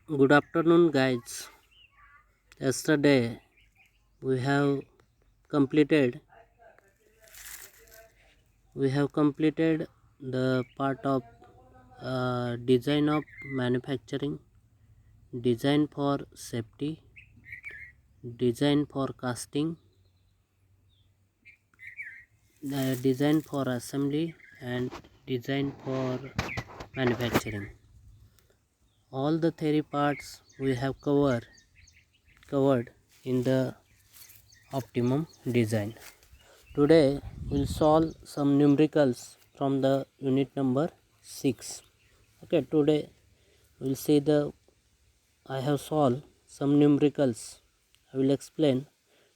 Good afternoon, guys. Yesterday we have completed the part of design of manufacturing, design for safety, design for casting, design for assembly, and design for manufacturing. All the theory parts we have covered in the optimum design. Today we'll solve some numericals from the unit number 6. Okay, today we'll see I have solved some numericals. I will explain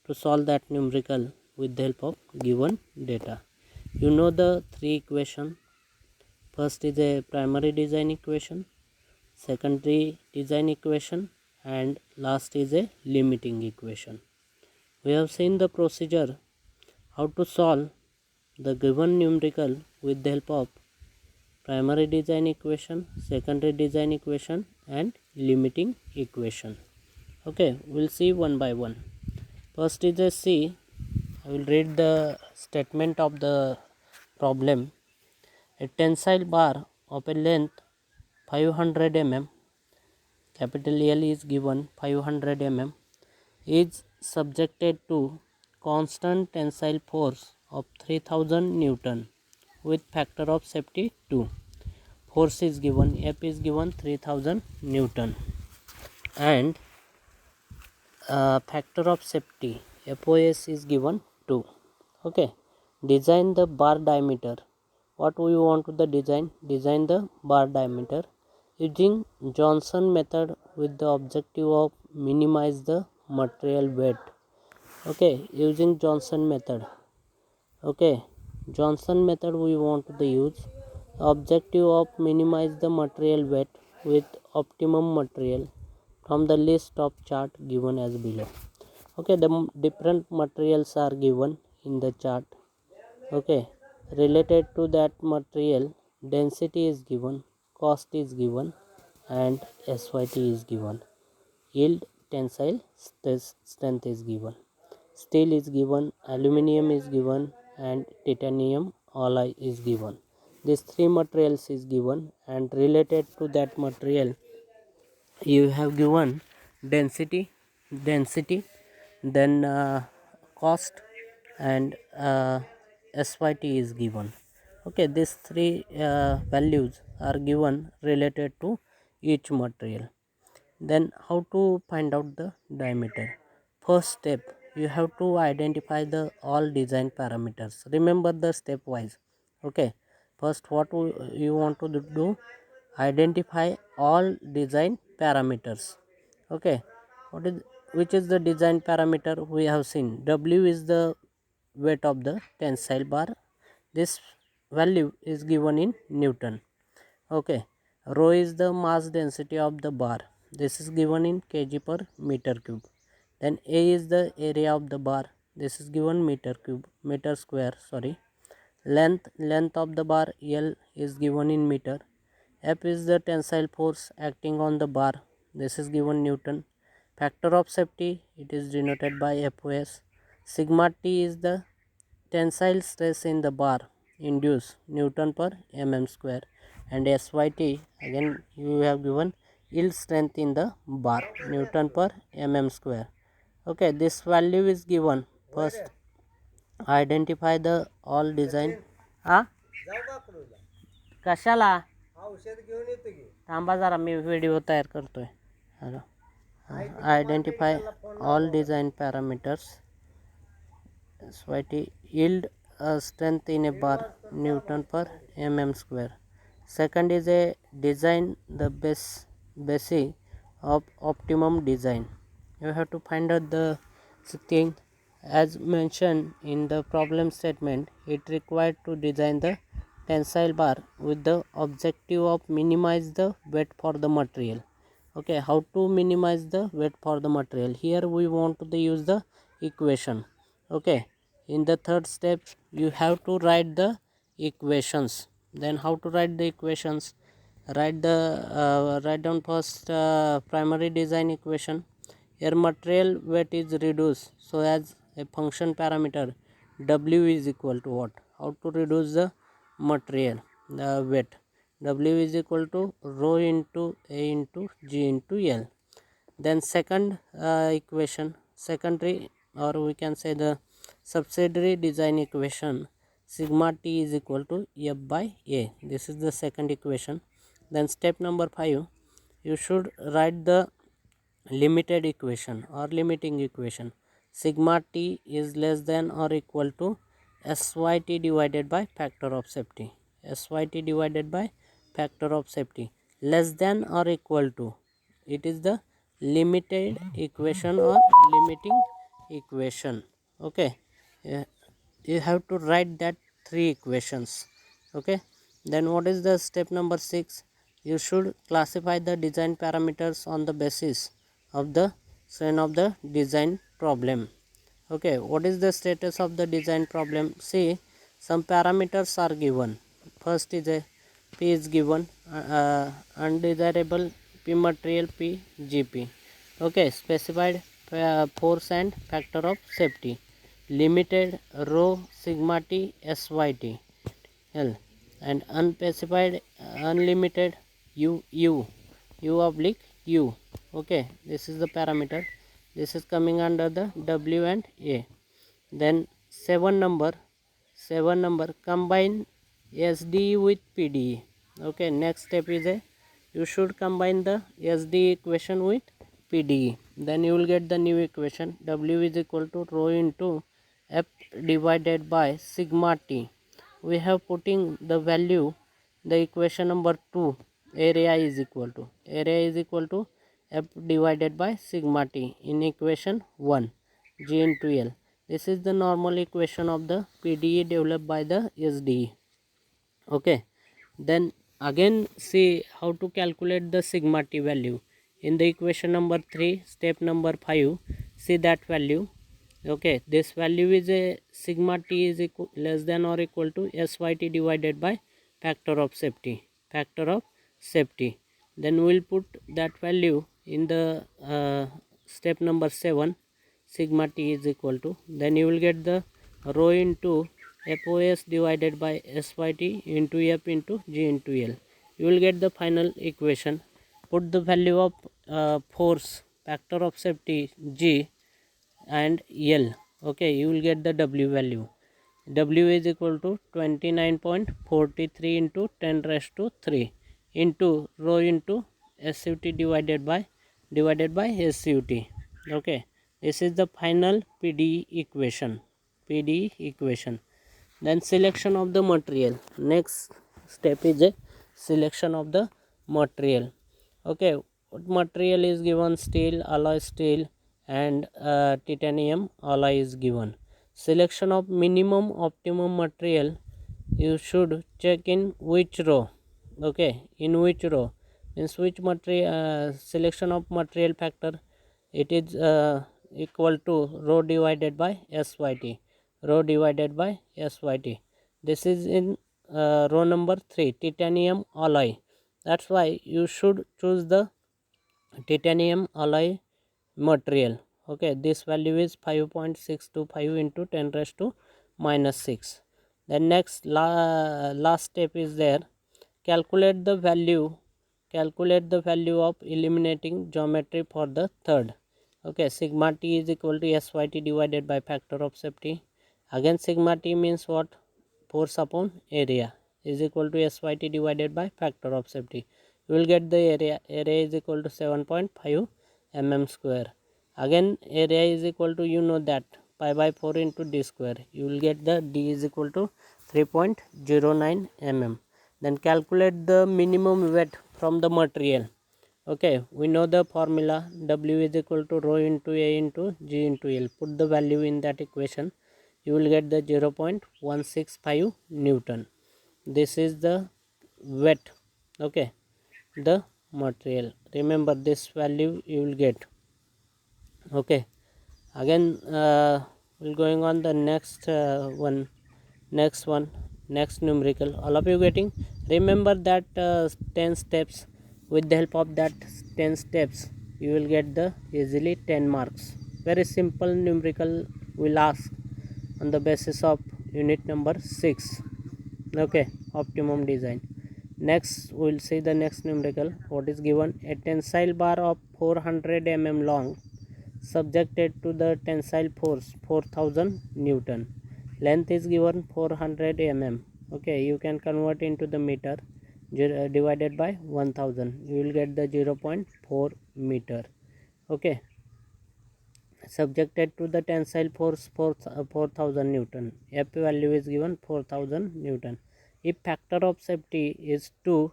to solve that numerical with the help of given data. You know the three equation. First is a primary design equation, secondary design equation, and last is a limiting equation. We have seen the procedure how to solve the given numerical with the help of primary design equation, secondary design equation, and limiting equation. Okay, we'll see one by one. First is a C. I will read the statement of the problem. A tensile bar of a length 500 mm, capital L is given 500 mm, is subjected to constant tensile force of 3000 Newton with factor of safety 2. Force is given, F is given 3000 Newton, and factor of safety FOS is given 2. Okay, design the bar diameter. What we want to the design the bar diameter using Johnson method with the objective of minimize the material weight. Okay, using Johnson method. Okay, Johnson method we want to use. Objective of minimize the material weight with optimum material from the list of chart given as below. Okay, the different materials are given in the chart. Okay, related to that material, density is given, cost is given, and SYT is given. Yield tensile strength is given. Steel is given, aluminium is given, and titanium alloy is given. These three materials is given, and related to that material you have given density, then cost, and SYT is given. Okay, these three values are given related to each material. Then how to find out the diameter? First step, you have to identify the all design parameters. Remember the stepwise. Okay, first what you want to do, identify all design parameters. Okay, which is the design parameter we have seen? W is the weight of the tensile bar. This value is given in Newton. Okay, rho is the mass density of the bar. This is given in kg per meter cube. Then A is the area of the bar. This is given meter square. Length of the bar L is given in meter. F is the tensile force acting on the bar. This is given Newton. Factor of safety, it is denoted by FOS. Sigma T is the tensile stress in the bar induced Newton per mm square, and SYT again you have given yield strength in the bar Newton per mm square. Okay, this value is given. First identify the all design. कशाला थांबा जरा मी video तयार करतोय. Identify all design parameters. SYT yield strength in a bar Newton per mm square. Second is a design the basic of optimum design. You have to find out the thing as mentioned in the problem statement. It required to design the tensile bar with the objective of minimize the weight for the material. Okay, how to minimize the weight for the material? Here we want to use the equation. Okay, in the third step you have to write the equations. Then how to write the equations? Write down first primary design equation. Here material weight is reduced, so as a function parameter W is equal to what? How to reduce the material weight? W is equal to rho into A into G into L. Then second equation, secondary, or we can say the subsidiary design equation, sigma T is equal to F by A. This is the second equation. Then step number 5, you should write the limited equation or limiting equation. Sigma T is less than or equal to SYT divided by factor of safety. SYT divided by factor of safety, less than or equal to, it is the limited equation or limiting equation. Okay, you have to write that three equations. Okay, then what is the step number 6? You should classify the design parameters on the basis of the strain of the design problem. Okay, what is the status of the design problem? See, some parameters are given. First is a P is given, undesirable P material P GP. Okay, specified force and factor of safety, limited rho sigma T SYT L, and unspecified unlimited U oblique U. Okay, this is the parameter. This is coming under the W and A. Then 7 number combine SDE with PDE. Okay, next step is a you should combine the SDE equation with PDE. Then you will get the new equation. W is equal to rho into F divided by sigma T. We have putting the value, the equation number 2, area is equal to F divided by sigma T in equation 1, G into L. This is the normal equation of the PDE developed by the SDE. Okay, then again see how to calculate the sigma T value. In the equation number 3, step number 5, see that value. Okay, this value is a sigma T is equal, less than or equal to SYT divided by factor of safety. Then we will put that value in the step number 7, sigma T is equal to, then you will get the rho into FOS divided by SYT into F into G into L. You will get the final equation. Put the value of force, factor of safety G and L. Okay, you will get the W value. W is equal to 29.43 into 10 raised to 3 into rho into SUT divided by SUT. Okay, this is the final PDE equation. Then selection of the material. Next step is a selection of the material. Okay, what material is given? Steel, alloy steel, and titanium alloy is given. Selection of minimum optimum material, you should check in which row. Okay, in which row means which material, selection of material factor, it is equal to rho divided by SYT. This is in row number 3, titanium alloy. That's why you should choose the titanium alloy material. Okay, this value is 5.625 into 10 raised to minus 6. Then next last step is there. Calculate the value of eliminating geometry for the third. Okay, sigma T is equal to SYT divided by factor of safety. Again sigma T means what? Force upon area is equal to SYT divided by factor of safety. You will get the area is equal to 7.5 mm square. Again area is equal to, you know that, pi by 4 into d square. You will get the d is equal to 3.09 mm. Then calculate the minimum weight from the material. Okay, we know the formula. W is equal to rho into A into G into L. Put the value in that equation. You will get the 0.165 Newton. This is the weight. Okay, the material. Remember this value you will get. Okay, again we'll going on the next one. next numerical. All of you getting? Remember that 10 steps. With the help of that 10 steps you will get the easily 10 marks. Very simple numerical will ask on the basis of unit number 6. Okay, optimum design. Next we will see the next numerical. What is given? A tensile bar of 400 mm long subjected to the tensile force 4000 Newton. Length is given 400 mm. Okay, you can convert into the meter, divided by 1000. You will get the 0.4 meter. Okay, subjected to the tensile force 4000 Newton. F value is given 4000 Newton. If factor of safety is 2,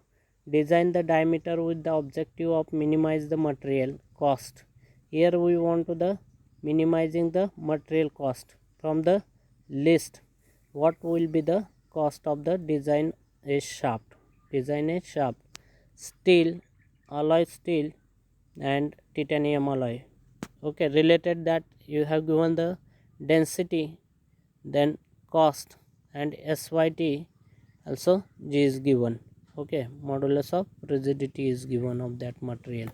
design the diameter with the objective of minimize the material cost. Here we want to the minimizing the material cost. From the list, what will be the cost of the design a shaft? Design a shaft. Steel, alloy steel and titanium alloy. Okay, related that you have given the density, then cost, and SYT also G is given. Okay, modulus of rigidity is given of that material.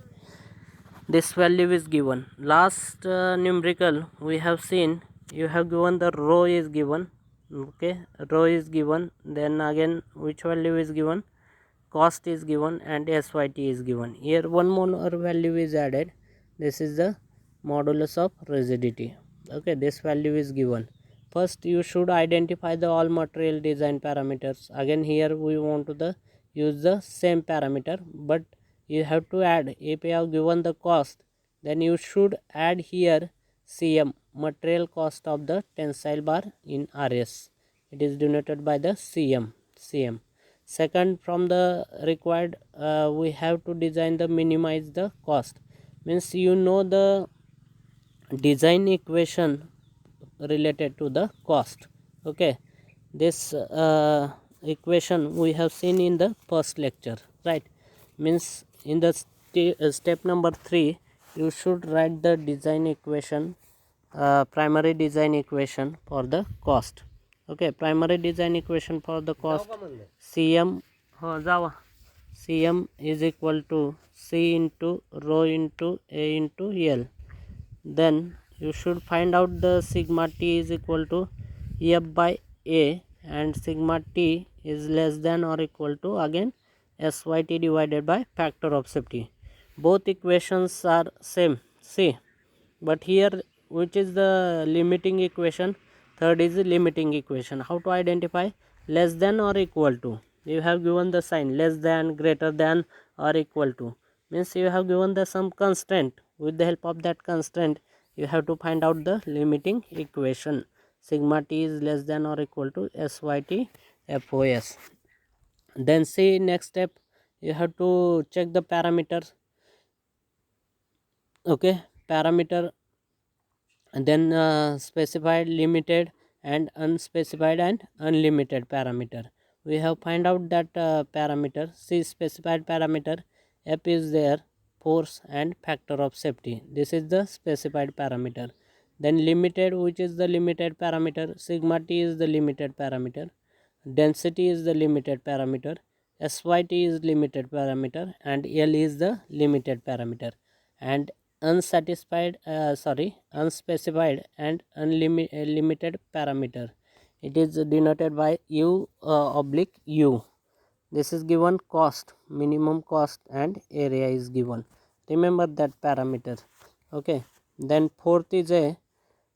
This value is given. Last numerical we have seen, you have given the rho is given. Okay, rho is given, then again which value is given? Cost is given and SYT is given. Here one more value is added. This is the modulus of rigidity. Okay, this value is given. First you should identify the all material design parameters. Again here we want to the use the same parameter, but you have to add. If you have given the cost, then you should add here CM, material cost of the tensile bar in RS. It is denoted by the CM. Second, from the required we have to design the minimize the cost. Means you know the design equation related to the cost. Okay, this equation we have seen in the first lecture, right? Means in the step number 3 you should write the design equation, primary design equation for the cost. Okay, primary design equation for the cost, CM is equal to C into rho into A into L. Then you should find out the sigma T is equal to F by A, and sigma T is less than or equal to again SYT divided by factor of safety. Both equations are same. See, but here which is the limiting equation? Third is the limiting equation. How to identify? Less than or equal to. You have given the sign less than, greater than, or equal to. Means you have given the some constraint. With the help of that constraint you have to find out the limiting equation. Sigma T is less than or equal to SYT FOS. Then see next step, you have to check the parameters. Okay, parameter, and then specified, limited, and unspecified and unlimited parameter. We have find out that parameter. See specified parameter, F is there, force and factor of safety. This is the specified parameter. Then limited, which is the limited parameter? Sigma T is the limited parameter, density is the limited parameter, SYT is limited parameter, and L is the limited parameter. And unspecified and unlimited parameter, it is denoted by U oblique U. This is given cost, minimum cost, and area is given. Remember that parameter. Okay, then fourth is a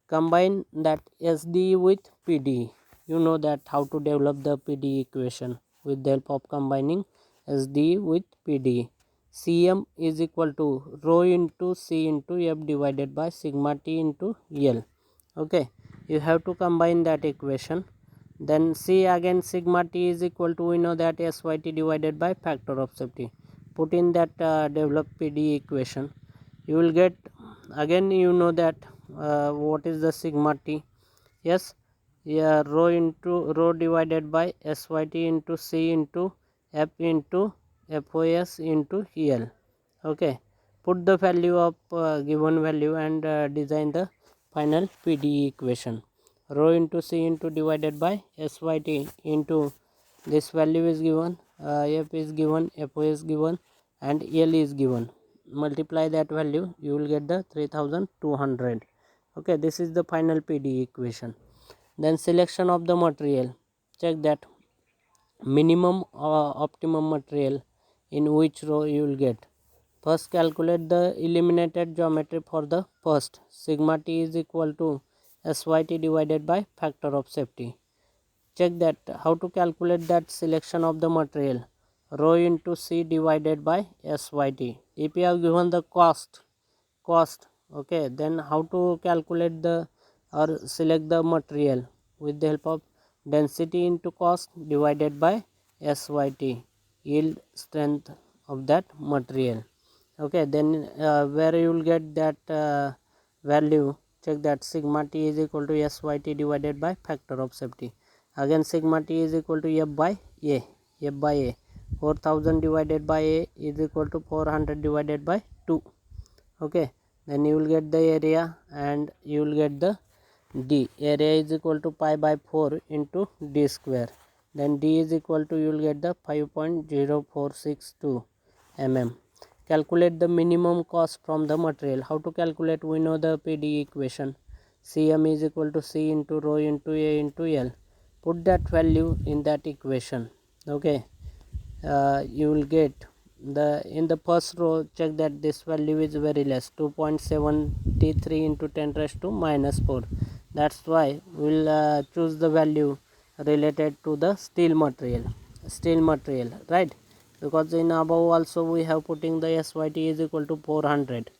combine that SDE with PDE. You know that how to develop the PDE equation with the help of combining SDE with PDE. CM is equal to rho into C into F divided by sigma T into L. Okay, you have to combine that equation. Then C again, sigma T is equal to, we know that SYT divided by factor of safety. Put in that developed PDE equation. You will get, again you know that what is the sigma T? Yes, yeah, rho divided by SYT into C into F into FOS into EL. Okay, put the value of given value and design the final PDE equation. rho into C into divided by SYT into this value is given, F is given, FO is given, and L is given. Multiply that value, you will get the 3200. Okay, this is the final PDE equation. Then selection of the material, check that minimum optimum material in which row you will get. First calculate the eliminated geometry for the first. Sigma t is equal to SYT divided by factor of safety. Check that how to calculate that selection of the material. Rho into C divided by SYT. If you have given the cost, okay, then how to calculate the or select the material with the help of density into cost divided by SYT, yield strength of that material. Okay, then where you will get that value, check that sigma t is equal to SYT divided by factor of safety. Again sigma t is equal to F by A. 4000 divided by A is equal to 400 divided by 2. Okay, then you will get the area and you will get the D. Area is equal to pi by 4 into D square. Then D is equal to, you will get the 5.0462 mm. Calculate the minimum cost from the material. How to calculate? We know the PDE equation. Cm is equal to C into rho into A into L. Put that value in that equation. Okay, you will get the in the first row, check that this value is very less, 2.73 into 10 raised to minus 4. That's why we will choose the value related to the steel material, right? Because in above also we have putting the SYT is equal to 400.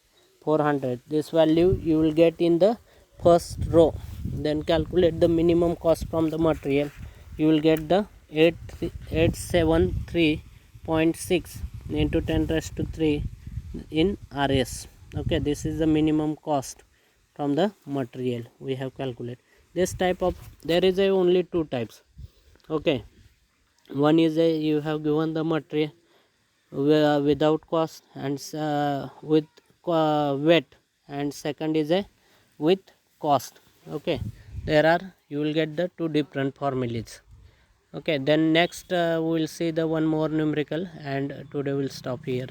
This value you will get in the first row. Then calculate the minimum cost from the material. You will get the 873.6 into 10 raised to 3 in RS. Okay, this is the minimum cost from the material we have calculated. This type of, there is a only two types. Okay, one is a you have given the material without cost and with weight, and second is a with cost. Okay, there are, you will get the two different formulas. Okay, then next we will see the one more numerical, and today we will stop here.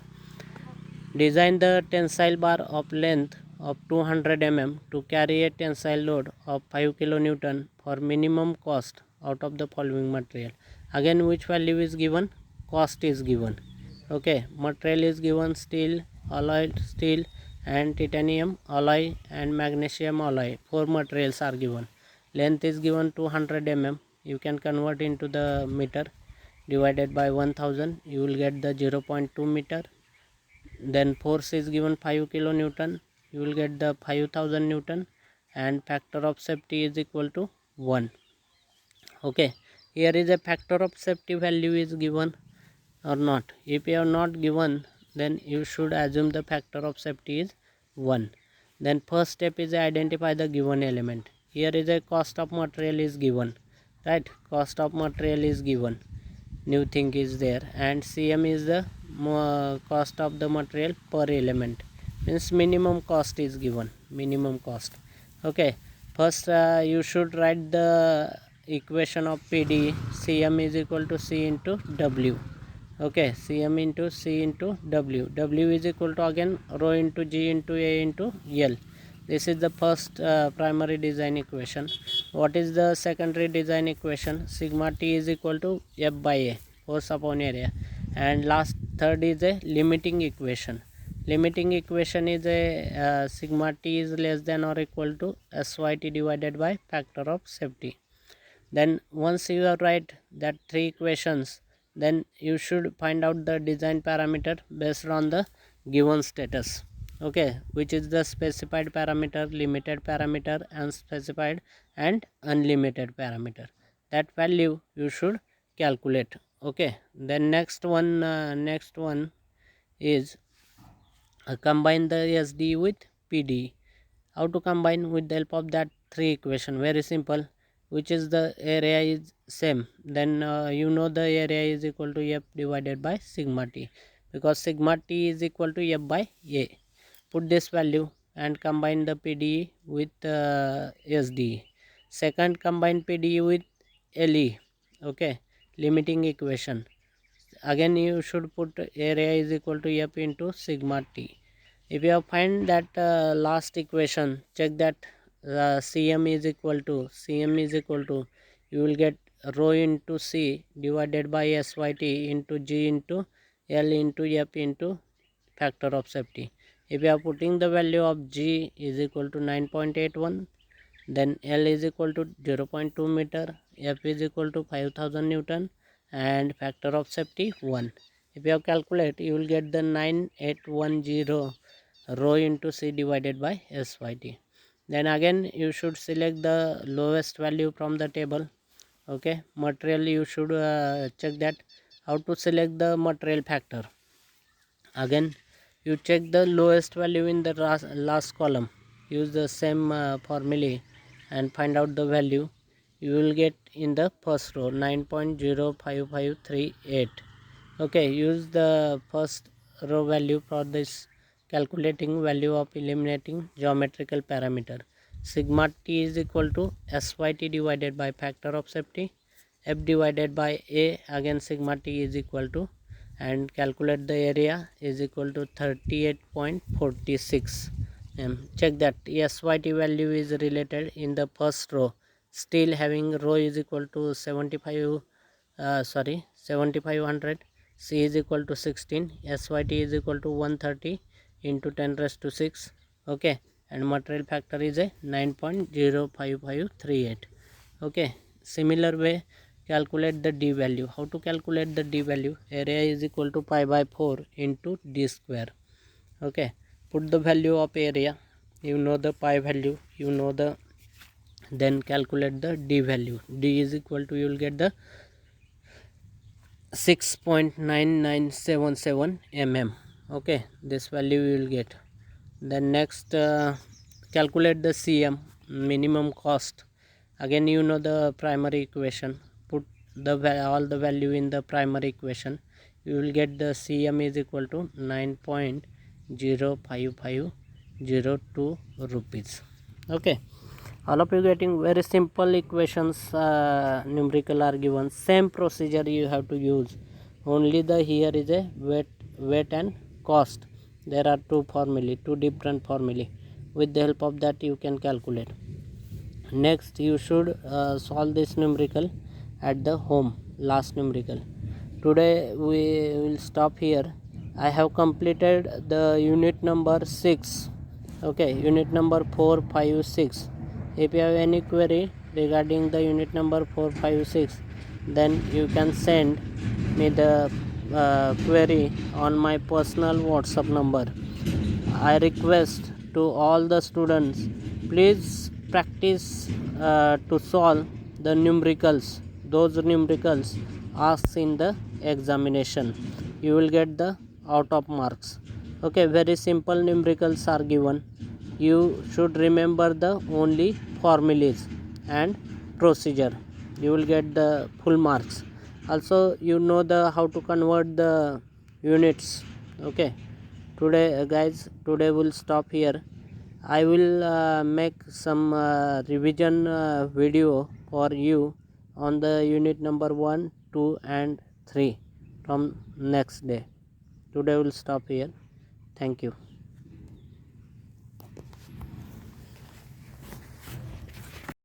Design the tensile bar of length of 200 mm to carry a tensile load of 5 kN for minimum cost out of the following material. Again, which value is given? Cost is given. Okay, material is given steel, alloy steel, and titanium alloy and magnesium alloy. 4 materials are given. Length is given 200 mm. You can convert into the meter, divided by 1000. You will get the 0.2 meter. Then force is given 5 kilonewton. You will get the 5000 newton, and factor of safety is equal to 1. Okay, here is a factor of safety value is given or not. If you are not given, then you should assume the factor of safety is 1. Then first step is identify the given element. Here is a cost of material is given, right? Cost of material is given, new thing is there, and Cm is the cost of the material per element, means minimum cost is given, minimum cost. Okay, first you should write the equation of PD. Cm is equal to C into W. Okay, Cm into C into W. W is equal to again rho into G into A into L. This is the first primary design equation. What is the secondary design equation? Sigma T is equal to F by A, force upon area. And last third is a limiting equation. Limiting equation is a sigma T is less than or equal to SYT divided by factor of safety. Then once you have write that three equations, then you should find out the design parameter based on the given status. Okay, which is the specified parameter, limited parameter, unspecified and unlimited parameter. That value you should calculate. Okay, then next one is combine the SDE with PDE. How to combine? With the help of that three equation, very simple. Which is the area is same, then you know the area is equal to F divided by sigma T, because sigma T is equal to F by A. Put this value and combine the PDE with SDE. second combine PDE with LE. Okay, limiting equation. Again you should put area is equal to F into sigma T. If you have find that last equation, check that CM is equal to you will get rho into C divided by SYT into G into L into F into factor of safety. If you are putting the value of G is equal to 9.81, then L is equal to 0.2 meter, F is equal to 5000 Newton, and factor of safety 1. If you have calculate, you will get the 9810 rho into C divided by SYT. Then again you should select the lowest value from the table. Okay, material you should check that how to select the material factor. Again you check the lowest value in the last column, use the same formula and find out the value. You will get in the first row 9.05538. okay, use the first row value for this calculating value of eliminating geometrical parameter. Sigma T is equal to SYT divided by factor of safety, F divided by A, again sigma T is equal to, and calculate the area is equal to 38.46 check that SYT value is related in the first row, still having row is equal to 7500, C is equal to 16, SYT is equal to 130 into 10 raised to 6. okay, and material factor is a 9.05538. okay, similar way calculate the D value. How to calculate the D value? Area is equal to pi by 4 into D square. okay, put the value of area, you know the pi value, you know the, then calculate the D value. D is equal to, you will get the 6.9977 mm. okay, this value you will get. Then next calculate the CM, minimum cost. Again you know the primary equation, put the all the value in the primary equation, you will get the CM is equal to 9.05502 rupees. okay, all of you getting very simple equations, numerical are given, same procedure you have to use, only the here is a weight and cost. There are two different formulae, with the help of that you can calculate. Next you should solve this numerical at the home, last numerical. Today we will stop here. I have completed the unit number 6. okay, unit number 4, 5, 6. If you have any query regarding the unit number 4, 5, 6, then you can send me the query on my personal WhatsApp number. I request to all the students, please practice to solve the numericals. Those numericals asked in the examination, you will get the out of marks. okay, very simple numericals are given, you should remember the only formulas and procedure, you will get the full marks. Also you know the how to convert the units. okay, today guys, today we'll stop here. I will make some revision video for you on the unit number 1, 2 and 3 from next day. Today we'll stop here. Thank you.